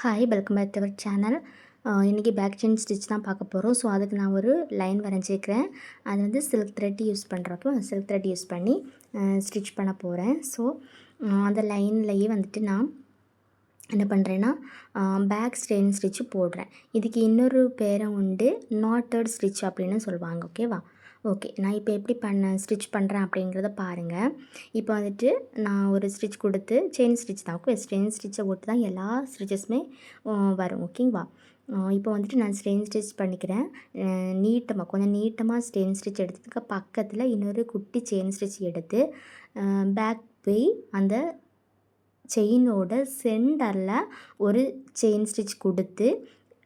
Hi welcome back to our channel. இன்றைக்கி back chain stitch தான் பார்க்க போகிறோம். ஸோ அதுக்கு நான் ஒரு லைன் வரைஞ்சிக்கிறேன். அது வந்து சில்க் த்ரெட் யூஸ் பண்ணுறப்போ சில்க் த்ரெட் யூஸ் பண்ணி ஸ்டிச் பண்ண போகிறேன். ஸோ அந்த லைன்லேயே வந்துட்டு நான் என்ன பண்ணுறேன்னா பேக் ஸ்டெயின் ஸ்டிச்சு போடுறேன். இதுக்கு இன்னொரு பேரும் உண்டு, நாட்டட் ஸ்டிச் அப்படின்னு சொல்லுவாங்க. ஓகேவா? ஓகே, நான் இப்போ எப்படி ஸ்டிச் பண்ணுறேன் அப்படிங்கிறத பாருங்கள். இப்போ வந்துட்டு நான் ஒரு ஸ்டிச் கொடுத்து செயின் ஸ்டிச் தான். ஓகே, செயின் ஸ்டிச்சை போட்டு தான் எல்லா ஸ்டிச்சஸுமே வரும். ஓகேங்களா? இப்போ வந்துட்டு நான் ஸ்டெயின் ஸ்டிச் பண்ணிக்கிறேன். கொஞ்சம் நீட்டமாக ஸ்டெயின் ஸ்டிச் எடுத்ததுக்கு பக்கத்தில் இன்னொரு குட்டி செயின் ஸ்டிச் எடுத்து பேக் போய் அந்த செயினோட சென்டரில் ஒரு செயின் ஸ்டிச் கொடுத்து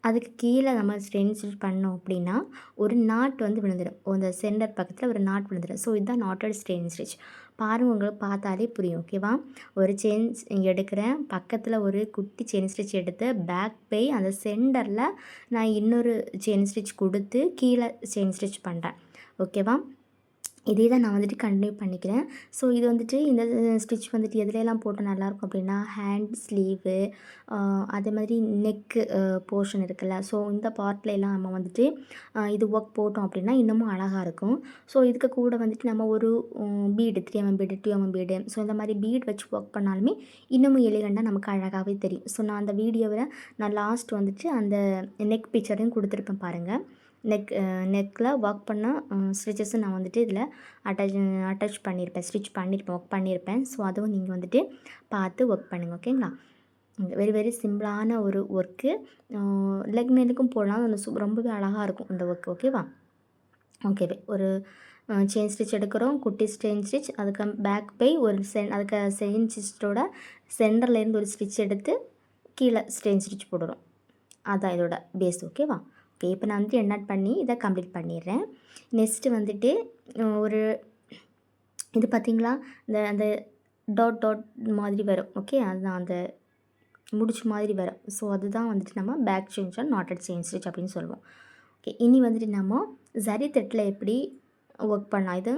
அதுக்கு கீழே நம்ம ஸ்டெயின் ஸ்டிச் பண்ணோம் அப்படின்னா ஒரு நாட் வந்து விழுந்துடும். அந்த சென்டர் பக்கத்தில் ஒரு நாட் விழுந்துடும். ஸோ இதுதான் நாட்டட் ஸ்டெயின் ஸ்டிச். பாருங்கள், உங்களுக்கு பார்த்தாலே புரியும். ஓகேவா? ஒரு செயின் எடுக்கிறேன், பக்கத்தில் ஒரு குட்டி செயின் ஸ்டிச் எடுத்து பேக் போய் அந்த சென்டரில் நான் இன்னொரு செயின் ஸ்டிச் கொடுத்து கீழே செயின் ஸ்டிச் பண்ணுறேன். ஓகேவா? இதே தான் நான் வந்துட்டு கண்டினியூ பண்ணிக்கிறேன். ஸோ இது வந்துட்டு இந்த ஸ்டிச் வந்துட்டு எதுலெல்லாம் போட்டால் நல்லாயிருக்கும் அப்படின்னா ஹேண்ட் ஸ்லீவு, அதே மாதிரி நெக்கு போர்ஷன் இருக்குல்ல, ஸோ இந்த பார்ட்லலாம் நம்ம வந்துட்டு இது ஒர்க் போட்டோம் அப்படின்னா இன்னமும் அழகாக இருக்கும். ஸோ இதுக்கு கூட வந்துட்டு நம்ம ஒரு bead 3mm bead, 2mm bead, so இந்த மாதிரி பீட் வச்சு ஒர்க் பண்ணாலுமே இன்னமும் எலிகண்டாக நமக்கு அழகாகவே தெரியும். ஸோ நான் அந்த வீடியோவில் நான் லாஸ்ட் வந்துட்டு அந்த நெக் பிக்சரையும் கொடுத்துருப்பேன் பாருங்கள். நெக்கில் ஒர்க் பண்ண ஸ்டிச்சஸும் நான் வந்துட்டு இதில் அட்டாச் பண்ணியிருப்பேன், ஸ்டிச் பண்ணியிருப்பேன், ஒர்க் பண்ணியிருப்பேன். ஸோ அதுவும் நீங்கள் வந்துட்டு பார்த்து ஒர்க் பண்ணுங்கள். ஓகேங்களா? வெரி வெரி சிம்பிளான ஒரு ஒர்க்கு. லெக் நெல்லுக்கும் போடலாம், அந்த ரொம்பவே அழகாக இருக்கும் இந்த ஒர்க். ஓகேவா? ஓகேவே, ஒரு செயின் ஸ்டிச் எடுக்கிறோம், குட்டி செயின் ஸ்டிச், அதுக்கு பேக் போய் ஒரு அதுக்கு செயின் ஸ்டிச்சோட சென்டர்லேருந்து ஒரு ஸ்டிச் எடுத்து கீழே செயின் ஸ்டிச் போடுறோம். அதுதான் இதோட பேஸ். ஓகேவா? ஓகே, இப்போ நான் வந்துட்டு எண்ணாட் பண்ணி இதை கம்ப்ளீட் பண்ணிடுறேன். நெக்ஸ்ட்டு வந்துட்டு ஒரு இது பார்த்திங்களா, அந்த டாட் மாதிரி வரும். ஓகே, அதுதான் அந்த முடிச்சு மாதிரி வரும். ஸோ அதுதான் வந்துட்டு நம்ம back chain knotted chain stitch அப்படின்னு சொல்லுவோம். ஓகே, இனி வந்துட்டு நம்ம சரி த்ரெட்டில் எப்படி ஒர்க் பண்ணலாம், இது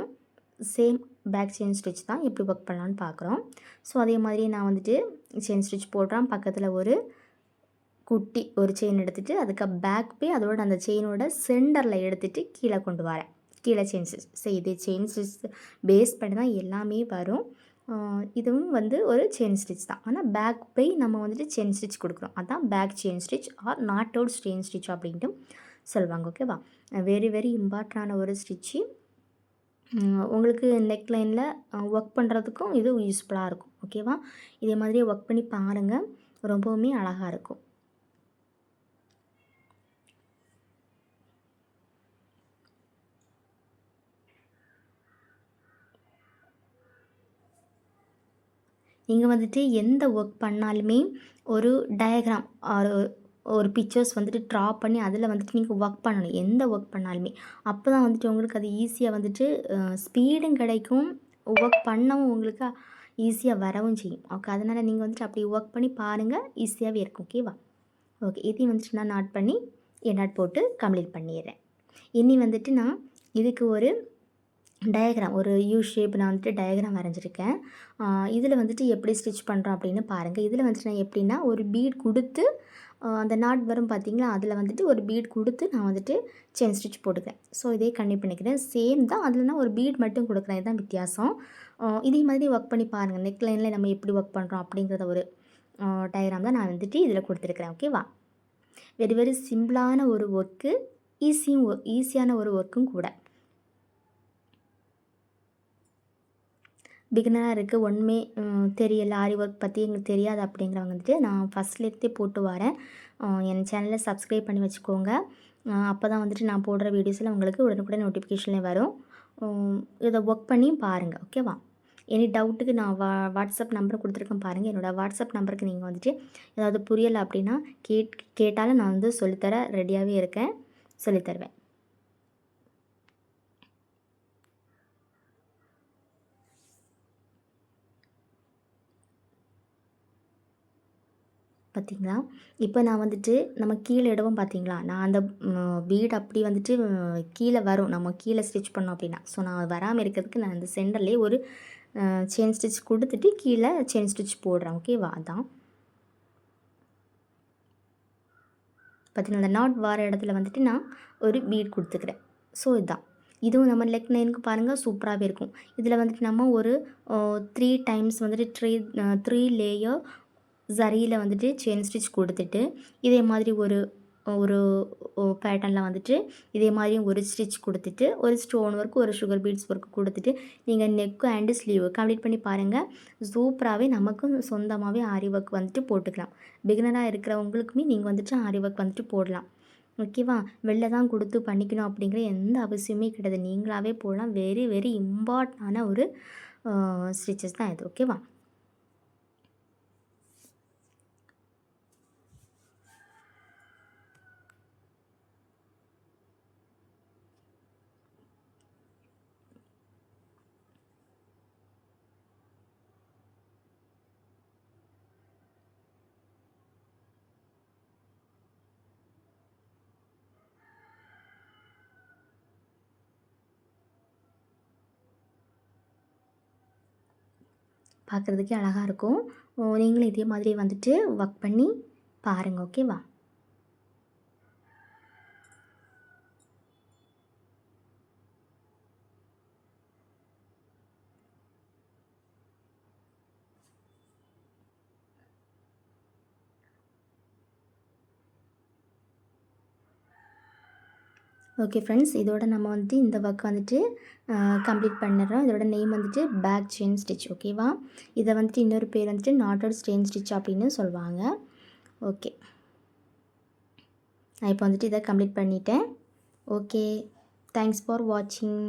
சேம் பேக் செயின் ஸ்டிச் தான், எப்படி ஒர்க் பண்ணலான்னு பார்க்குறோம். ஸோ அதே மாதிரி நான் வந்துட்டு செயின் ஸ்டிச் போடுறேன், பக்கத்தில் ஒரு குட்டி ஒரு செயின் எடுத்துகிட்டு அதுக்கு பேக் போய் அதோட அந்த செயினோட சென்டரில் எடுத்துகிட்டு கீழே கொண்டு வரேன். கீழே செயின் ஸ்டிச். ஸோ இதே செயின் ஸ்டிச் பேஸ் பண்ணி தான் எல்லாமே வரும். இதுவும் வந்து ஒரு செயின் ஸ்டிச் தான், ஆனால் பேக் போய் நம்ம வந்துட்டு செயின் ஸ்டிச் கொடுக்குறோம். அதுதான் back chain stitch or knotted chain stitch அப்படின்ட்டு சொல்லுவாங்க. ஓகேவா? வெரி வெரி இம்பார்ட்டண்டான ஒரு ஸ்டிச்சு. உங்களுக்கு நெக் லைனில் ஒர்க் பண்ணுறதுக்கும் இது யூஸ்ஃபுல்லாக இருக்கும். ஓகேவா? இதே மாதிரியே ஒர்க் பண்ணி பாருங்கள், ரொம்பவுமே அழகாக இருக்கும். நீங்கள் வந்துட்டு எந்த ஒர்க் பண்ணாலுமே ஒரு டயக்ராம் ஒரு பிக்சர்ஸ் வந்துட்டு ட்ரா பண்ணி அதில் வந்துட்டு நீங்கள் ஒர்க் பண்ணணும். எந்த ஒர்க் பண்ணாலுமே அப்போ தான் வந்துட்டு உங்களுக்கு அது ஈஸியாக வந்துட்டு ஸ்பீடும் கிடைக்கும், ஒர்க் பண்ணவும் உங்களுக்கு ஈஸியாக வரவும் செய்யும். ஓகே, அதனால் நீங்கள் வந்துட்டு அப்படி ஒர்க் பண்ணி பாருங்கள், ஈஸியாகவே இருக்கும். ஓகேவா? ஓகே, இதையும் வந்துட்டு நான் நாட் பண்ணி எண்ணாட் போட்டு கம்ப்ளீட் பண்ணிடுறேன். இனி வந்துட்டு நான் இதுக்கு ஒரு டயக்ராம், ஒரு யூ ஷேப் நான் வந்துட்டு டயக்ராம் வரைஞ்சிருக்கேன். இதில் வந்துட்டு எப்படி ஸ்டிச் பண்ணுறோம் அப்படின்னு பாருங்கள். இதில் வந்துட்டு நான் எப்படின்னா ஒரு பீட் கொடுத்து அந்த நாட் வரும் பார்த்திங்களா, அதில் வந்துட்டு ஒரு பீட் கொடுத்து நான் வந்துட்டு செயின் ஸ்டிச் போட்டுக்கிறேன். ஸோ இதே கண்டினியூ பண்ணிக்கிறேன். சேம் தான், அதில் நான் ஒரு பீட் மட்டும் கொடுக்குறேன். இதுதான் வித்தியாசம். இதே மாதிரி ஒர்க் பண்ணி பாருங்கள். நெக் லைனில் நம்ம எப்படி ஒர்க் பண்ணுறோம் அப்படிங்கிறத ஒரு டயக்ராம் தான் நான் வந்துட்டு இதில் கொடுத்துருக்குறேன். ஓகேவா? வெரி வெரி சிம்பிளான ஒரு ஒர்க்கு, ஈஸியான ஒரு ஒர்க்கும் கூட. பிகினராக இருக்குது, ஒன்றுமே தெரியல, ஆரி ஒர்க் பற்றி எங்களுக்கு தெரியாது அப்படிங்கிறவங்க வந்துட்டு நான் ஃபஸ்ட்லேருந்தே போட்டு வரேன். என் சேனலை சப்ஸ்கிரைப் பண்ணி வச்சுக்கோங்க. அப்போ தான் வந்துட்டு நான் போடுற வீடியோஸில் உங்களுக்கு உடனுக்குடன் நோட்டிஃபிகேஷன்லேயே வரும். இதை ஒர்க் பண்ணி பாருங்கள். ஓகேவா? எனி டவுட்டுக்கு நான் வாட்ஸ்அப் நம்பர் கொடுத்துருக்கேன் பாருங்கள். என்னோடய வாட்ஸ்அப் நம்பருக்கு நீங்கள் வந்துட்டு ஏதாவது புரியலை அப்படின்னா கேட்டாலும் நான் வந்து சொல்லித்தர ரெடியாகவே இருக்கேன், சொல்லித்தருவேன். பார்த்திங்களா? இப்போ நான் வந்துட்டு நம்ம கீழே இடவும் பார்த்திங்களா, நான் அந்த பீட் அப்படி வந்துட்டு கீழே வரும், நம்ம கீழே ஸ்டிச் பண்ணோம் அப்படின்னா. ஸோ நான் வராமல் இருக்கிறதுக்கு நான் அந்த சென்டர்லேயே ஒரு செயின் ஸ்டிச் கொடுத்துட்டு கீழே செயின் ஸ்டிச் போடுறேன். ஓகேவா? அதான் பார்த்திங்கன்னா அந்த நாட் வர இடத்துல வந்துட்டு நான் ஒரு பீட் கொடுத்துக்கிறேன். ஸோ இதுதான். இதுவும் நம்ம லெக் நெயினுக்கு பாருங்கள் சூப்பராகவே இருக்கும். இதில் வந்துட்டு நம்ம ஒரு 3 டைம்ஸ் வந்துட்டு 3 லேயர் ஜரியில் வந்துட்டு செயின் ஸ்டிச் கொடுத்துட்டு இதே மாதிரி ஒரு ஒரு பேட்டர்னில் வந்துட்டு இதே மாதிரியும் ஒரு ஸ்டிச் கொடுத்துட்டு ஒரு ஸ்டோன் ஒர்க் ஒரு சுகர் பீட்ஸ் ஒர்க் கொடுத்துட்டு நீங்கள் நெக்கு அண்டு ஸ்லீவ் கம்ப்ளீட் பண்ணி பாருங்கள். சூப்பராகவே நமக்கும் சொந்தமாகவே ஆரி ஒர்க் வந்துட்டு போட்டுக்கலாம். பிகினராக இருக்கிறவங்களுக்குமே நீங்கள் வந்துட்டு ஆரி ஒர்க் வந்துட்டு போடலாம். ஓகேவா? வெளில தான் கொடுத்து பண்ணிக்கணும் அப்படிங்கிற எந்த அவசியமே கிடையாது. நீங்களாகவே போடலாம். வெரி வெரி இம்பார்ட்டண்டான ஒரு ஸ்டிச்சஸ் தான் இது. ஓகேவா? பார்க்குறதுக்கே அழகாக இருக்கும். நீங்களும் இதே மாதிரி வந்துட்டு ஒர்க் பண்ணி பாருங்கள். ஓகேவா? ஓகே ஃப்ரெண்ட்ஸ், இதோட நம்ம வந்துட்டு இந்த ஒர்க் வந்துட்டு கம்ப்ளீட் பண்ணிடுறோம். இதோட நேம் வந்துட்டு பேக் செயின் ஸ்டிச். ஓகேவா? இதை வந்துட்டு இன்னொரு பேர் வந்துட்டு நாட்டட் செயின் ஸ்டிச் அப்படின்னு சொல்லுவாங்க. ஓகே, நான் இப்போ வந்துட்டு இதை கம்ப்ளீட் பண்ணிட்டேன். ஓகே, தேங்க்ஸ் ஃபார் வாட்சிங்.